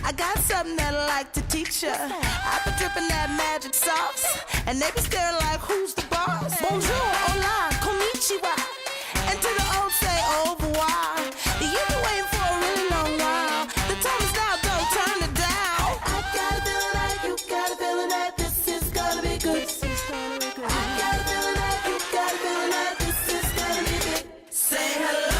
I got something that I like to teach ya. I've been dripping that magic sauce, and they be staring like, who's the boss? Bonjour, hola, konnichiwa, and to the old say au revoir. You've been waiting for a really long while. The time is now, don't turn it down. I got a feeling that you got a feeling that this is gonna be good. I got a feeling that you got a feeling that this is gonna be good. Say hello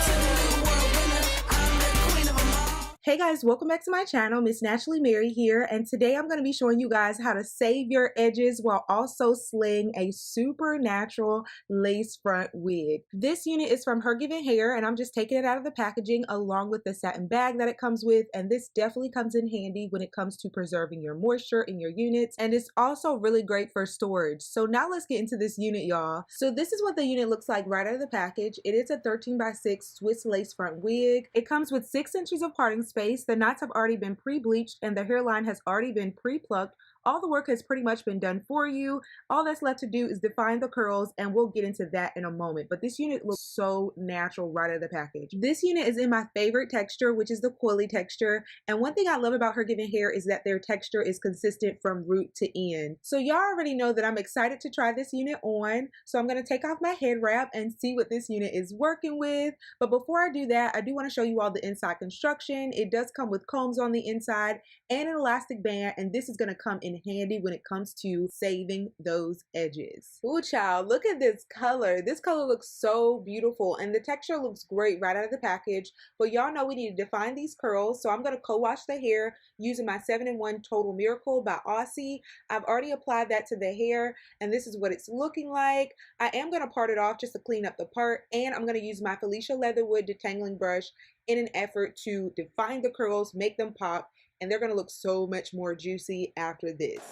to the new world winner. I'm the queen of them all. Hey guys, welcome back to my channel. Miss Naturally Mary here, and today I'm going to be showing you guys how to save your edges while also slaying a super natural lace front wig. This unit is from Melanin Hair, and I'm just taking it out of the packaging along with the satin bag that it comes with, and this definitely comes in handy when it comes to preserving your moisture in your units, and it's also really great for storage. So now let's get into this unit, y'all. So this is what the unit looks like right out of the package. It is a 13x6 Swiss lace front wig. It comes with 6 inches of parting space. The knots have already been pre-bleached and the hairline has already been pre-plucked. All the work has pretty much been done for you. All that's left to do is define the curls, and we'll get into that in a moment. But this unit looks so natural right out of the package. This unit is in my favorite texture, which is the coily texture. And one thing I love about Melanin Hair is that their texture is consistent from root to end. So y'all already know that I'm excited to try this unit on. So I'm going to take off my head wrap and see what this unit is working with. But before I do that, I do want to show you all the inside construction. It does come with combs on the inside and an elastic band, and this is going to come in handy when it comes to saving those edges. Ooh, child, look at this color. This color looks so beautiful, and the texture looks great right out of the package. But y'all know we need to define these curls, so I'm going to co-wash the hair using my 7-in-1 Total Miracle by Aussie. I've already applied that to the hair, and this is what it's looking like. I am going to part it off just to clean up the part, and I'm going to use my Felicia Leatherwood detangling brush in an effort to define the curls, make them pop, and they're gonna look so much more juicy after this.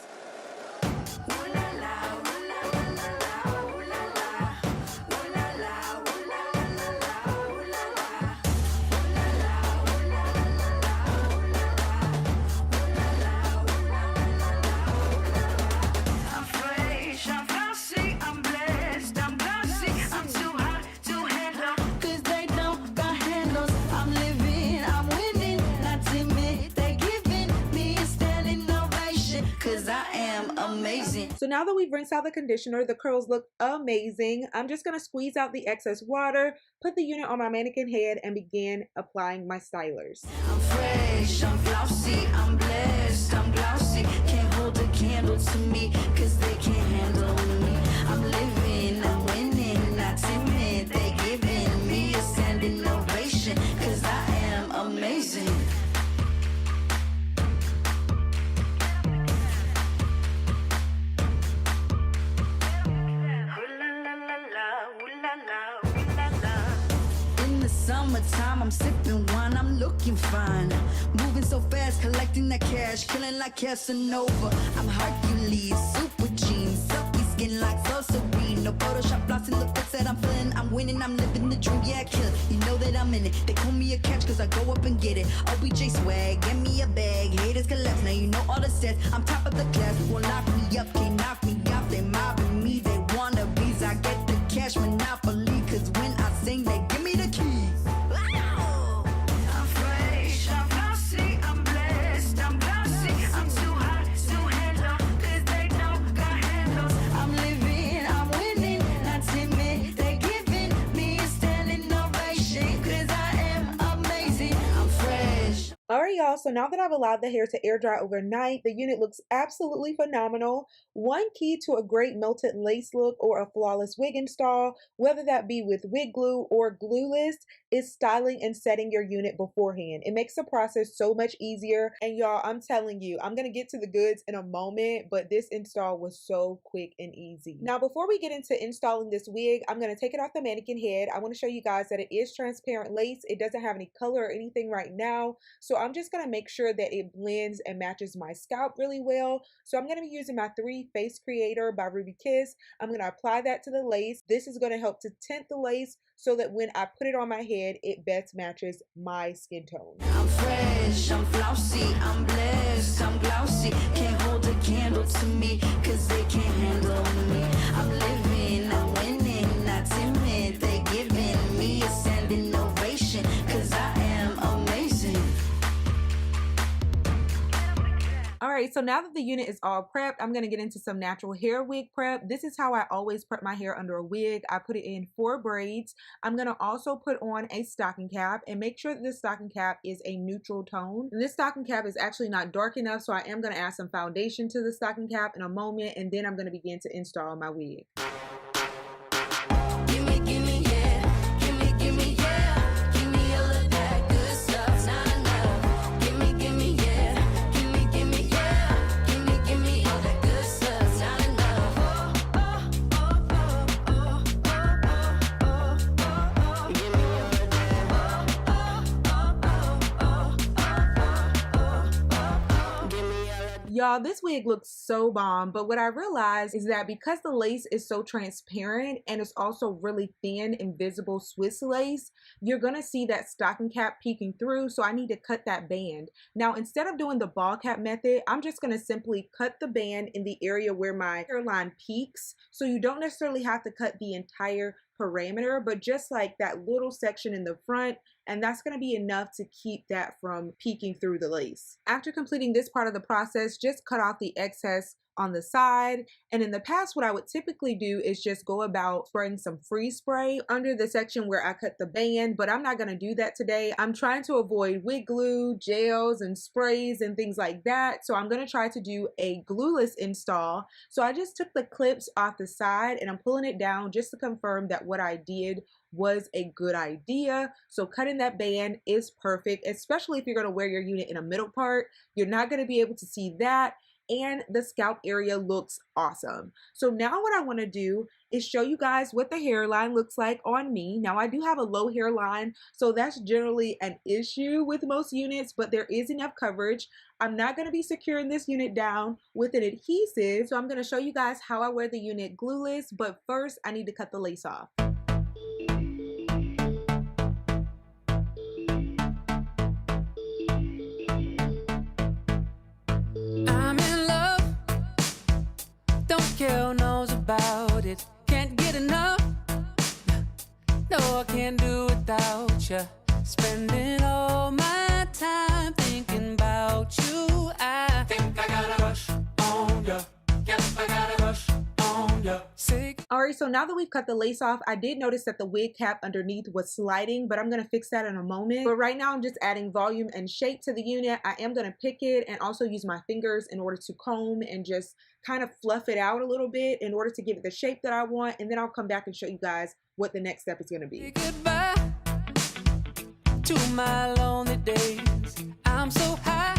So now that we've rinsed out the conditioner, the curls look amazing. I'm just going to squeeze out the excess water, put the unit on my mannequin head, and begin applying my stylers. I'm fresh, I'm flossy, I'm blessed, I'm glossy. Can't hold a candle to me, cause they can't handle me. I'm living, I'm winning, not timid. They giving me a standing ovation, cause I am amazing. In the summertime, I'm sipping wine, I'm looking fine. Moving so fast, collecting that cash, killing like Casanova. I'm Hercules, super jeans, silky skin like so serene. No Photoshop lost in the fits that I'm feeling. I'm winning, I'm living the dream, yeah, I kill it. You know that I'm in it. They call me a catch cause I go up and get it. OBJ swag, get me a bag. Haters collapse, now you know all the stats. I'm top of the class, won't lock me up, can't knock me off. They mobbing me, they wanna bees. I get the cash monopoly, cause when I sing, they give me the keys. Wow. I'm fresh, I'm flossy, I'm blessed, I'm glossy. I'm too hot to handle, cause they don't got handles. I'm living, I'm winning, not timid. They giving me a standing ovation, cause I am amazing. I'm fresh. Alright y'all, so now that I've allowed the hair to air dry overnight, the unit looks absolutely phenomenal. One key to a great melted lace look or a flawless wig install, whether that be with wig glue or glueless, is styling and setting your unit beforehand. It makes the process so much easier, and y'all, I'm telling you, I'm gonna get to the goods in a moment, but this install was so quick and easy. Now before we get into installing this wig, I'm gonna take it off the mannequin head. I want to show you guys that it is transparent lace. It doesn't have any color or anything right now, so I'm just gonna make sure that it blends and matches my scalp really well. So I'm gonna be using my 3 Face Creator by Ruby Kiss. I'm gonna apply that to the lace. This is gonna help to tint the lace so that when I put it on my head, it best matches my skin tone. I'm fresh, I'm flossy, I'm blessed, I'm glossy. Can't hold a candle to me, cause they can't handle me. I'm living, I'm winning, not timid. They giving me a standing ovation, cause I am amazing. Alright, so now that the unit is all prepped, I'm going to get into some natural hair wig prep. This is how I always prep my hair under a wig. I put it in 4 braids. I'm going to also put on a stocking cap and make sure that this stocking cap is a neutral tone. And this stocking cap is actually not dark enough, so I am going to add some foundation to the stocking cap in a moment, and then I'm going to begin to install my wig. Y'all, this wig looks so bomb, but what I realized is that because the lace is so transparent and it's also really thin, invisible Swiss lace, you're gonna see that stocking cap peeking through, so I need to cut that band. Now, instead of doing the ball cap method, I'm just gonna simply cut the band in the area where my hairline peaks, so you don't necessarily have to cut the entire parameter, but just like that little section in the front, and that's going to be enough to keep that from peeking through the lace. After completing this part of the process, just cut off the excess on the side. And in the past, what I would typically do is just go about spraying some freeze spray under the section where I cut the band, but I'm not going to do that today. I'm trying to avoid wig glue, gels, and sprays and things like that. So I'm going to try to do a glueless install. So I just took the clips off the side and I'm pulling it down just to confirm that what I did was a good idea. So cutting that band is perfect, especially if you're going to wear your unit in a middle part. You're not going to be able to see that, and the scalp area looks awesome. So now what I want to do is show you guys what the hairline looks like on me. Now I do have a low hairline, so that's generally an issue with most units, but there is enough coverage. I'm not going to be securing this unit down with an adhesive, so I'm going to show you guys how I wear the unit glueless, but first I need to cut the lace off. Knows about it, can't get enough. No, I can't do without you. Spending all my time thinking about you. I think I got a rush on ya. Yep, I got a rush on ya. Alright, so now that we've cut the lace off, I did notice that the wig cap underneath was sliding, but I'm going to fix that in a moment. But right now I'm just adding volume and shape to the unit. I am going to pick it and also use my fingers in order to comb and just kind of fluff it out a little bit in order to give it the shape that I want, and then I'll come back and show you guys what the next step is going to be. Goodbye to my lonely days. I'm so high,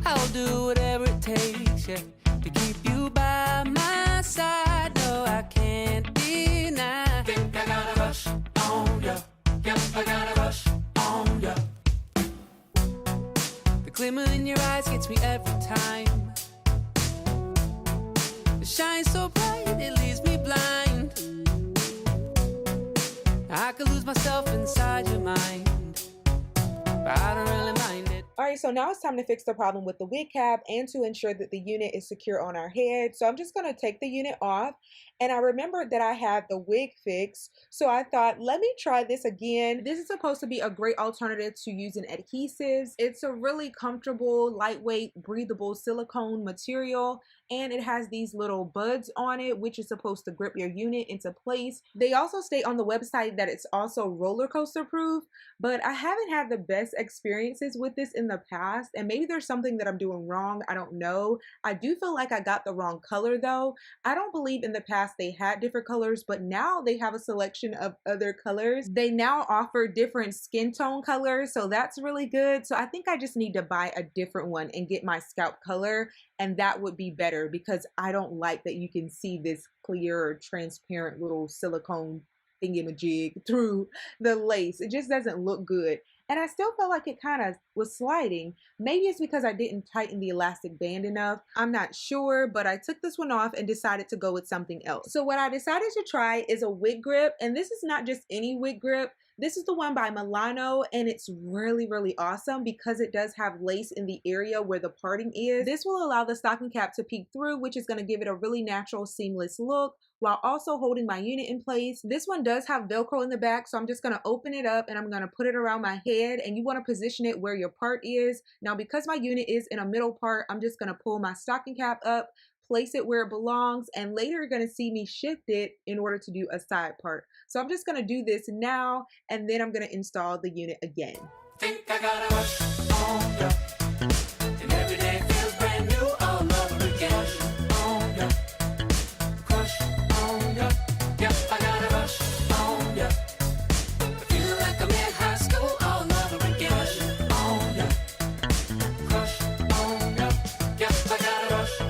I'll do whatever it takes, yeah, to keep you by my side. No, I can't deny. Think I got a rush on ya. Yep, I got a rush on ya. The glimmer in your eyes gets me every time. It shines so bright, it leaves me blind. I could lose myself inside your mind, but I don't really mind it. Alright, so now it's time to fix the problem with the wig cap and to ensure that the unit is secure on our head. So I'm just going to take the unit off, and I remembered that I had the wig fixed, so I thought, let me try this again. This is supposed to be a great alternative to using adhesives. It's a really comfortable, lightweight, breathable silicone material, and it has these little buds on it, which is supposed to grip your unit into place. They also state on the website that it's also roller coaster proof, but I haven't had the best experiences with this in the past, and maybe there's something that I'm doing wrong. I don't know. I do feel like I got the wrong color though. I don't believe in the past they had different colors, but now they have a selection of other colors. They now offer different skin tone colors, so that's really good. So I think I just need to buy a different one and get my scalp color, and that would be better because I don't like that you can see this clear, transparent little silicone thingamajig through the lace. It just doesn't look good. And I still felt like it kind of was sliding. Maybe it's because I didn't tighten the elastic band enough. I'm not sure, but I took this one off and decided to go with something else. So what I decided to try is a wig grip, and this is not just any wig grip. This is the one by Milano, and it's really awesome because it does have lace in the area where the parting is. This will allow the stocking cap to peek through, which is going to give it a really natural, seamless look while also holding my unit in place. This one does have Velcro in the back, so I'm just going to open it up and I'm going to put it around my head, and you want to position it where your part is. Now, because my unit is in a middle part, I'm just going to pull my stocking cap up, place it where it belongs, and later you're going to see me shift it in order to do a side part. So I'm just going to do this now, and then I'm going to install the unit again. Think I got a rush on ya, and every day feels brand new all over again. On ya, crush on ya, yep, I got a rush on ya. I feel like I'm in high school all over again. On ya, crush on ya, yep, I got a rush.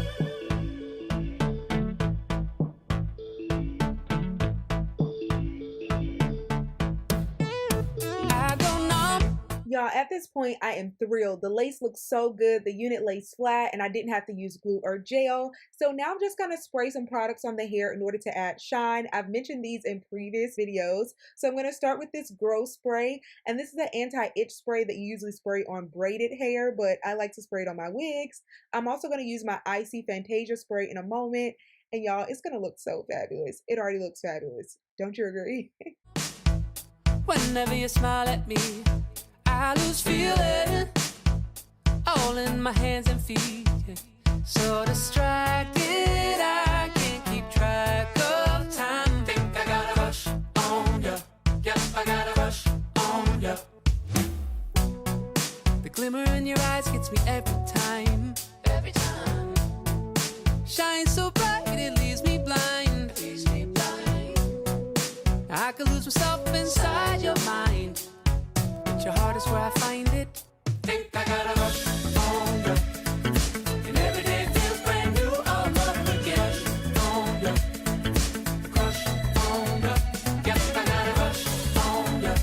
I go numb. Y'all, at this point, I am thrilled. The lace looks so good. The unit lays flat, and I didn't have to use glue or gel. So now I'm just gonna spray some products on the hair in order to add shine. I've mentioned these in previous videos. So I'm gonna start with this Grow Spray, and this is an anti-itch spray that you usually spray on braided hair, but I like to spray it on my wigs. I'm also gonna use my Icy Fantasia spray in a moment, and y'all, it's gonna look so fabulous. It already looks fabulous. Don't you agree? Whenever you smile at me, I lose feeling all in my hands and feet. So distracted, I can't keep track of time. Think I got a rush on ya, yep, I got a rush on ya. The glimmer in your eyes gets me every time. Every time. Shine so bright, it leaves me blind. Leaves me blind. I could lose myself inside your mind. Your heart is where I find it. Think I got a rush on ya, and every day feels brand new all over again. On ya, crush on ya, yep, I got a rush on ya. I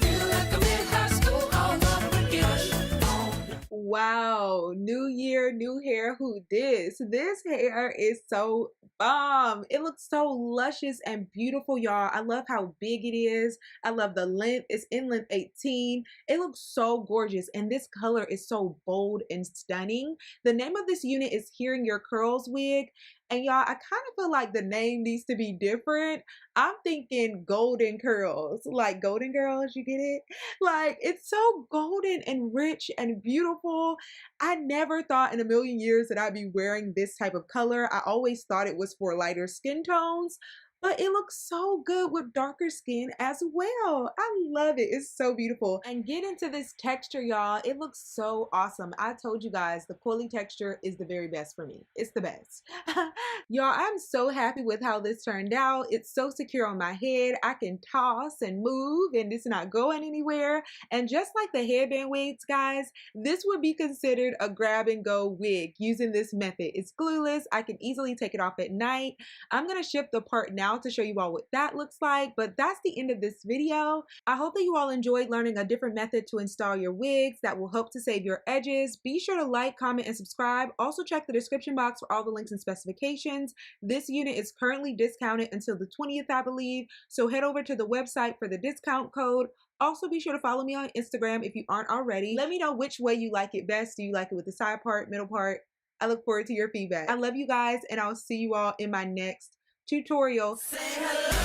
feel like I'm in high school all over again. On ya. Wow, new year, new hair. Who this? This hair is so bomb. It looks so luscious and beautiful, y'all. I love how big it is. I love the length. It's in length 18. It looks so gorgeous, and this color is so bold and stunning. The name of this unit is Hearing Your Curls wig, and y'all, I kind of feel like the name needs to be different. I'm thinking golden curls, like Golden Girls, you get it? Like, it's so golden and rich and beautiful. I never thought in a million years that I'd be wearing this type of color. I always thought it was for lighter skin tones, but it looks so good with darker skin as well. I love it. It's so beautiful. And get into this texture, y'all. It looks so awesome. I told you guys the coily texture is the very best for me. It's the best. Y'all, I'm so happy with how this turned out. It's so secure on my head. I can toss and move and it's not going anywhere. And just like the headband wigs, guys, this would be considered a grab and go wig using this method. It's glueless. I can easily take it off at night. I'm gonna ship the part now to show you all what that looks like, but that's the end of this video. I hope that you all enjoyed learning a different method to install your wigs that will help to save your edges. Be sure to like, comment, and subscribe. Also check the description box for all the links and specifications. This unit is currently discounted until the 20th, I believe, so head over to the website for the discount code. Also, be sure to follow me on Instagram if you aren't already. Let me know which way you like it best. Do you like it with the side part, middle part? I look forward to your feedback. I love you guys, and I'll see you all in my next tutorial. Say hello.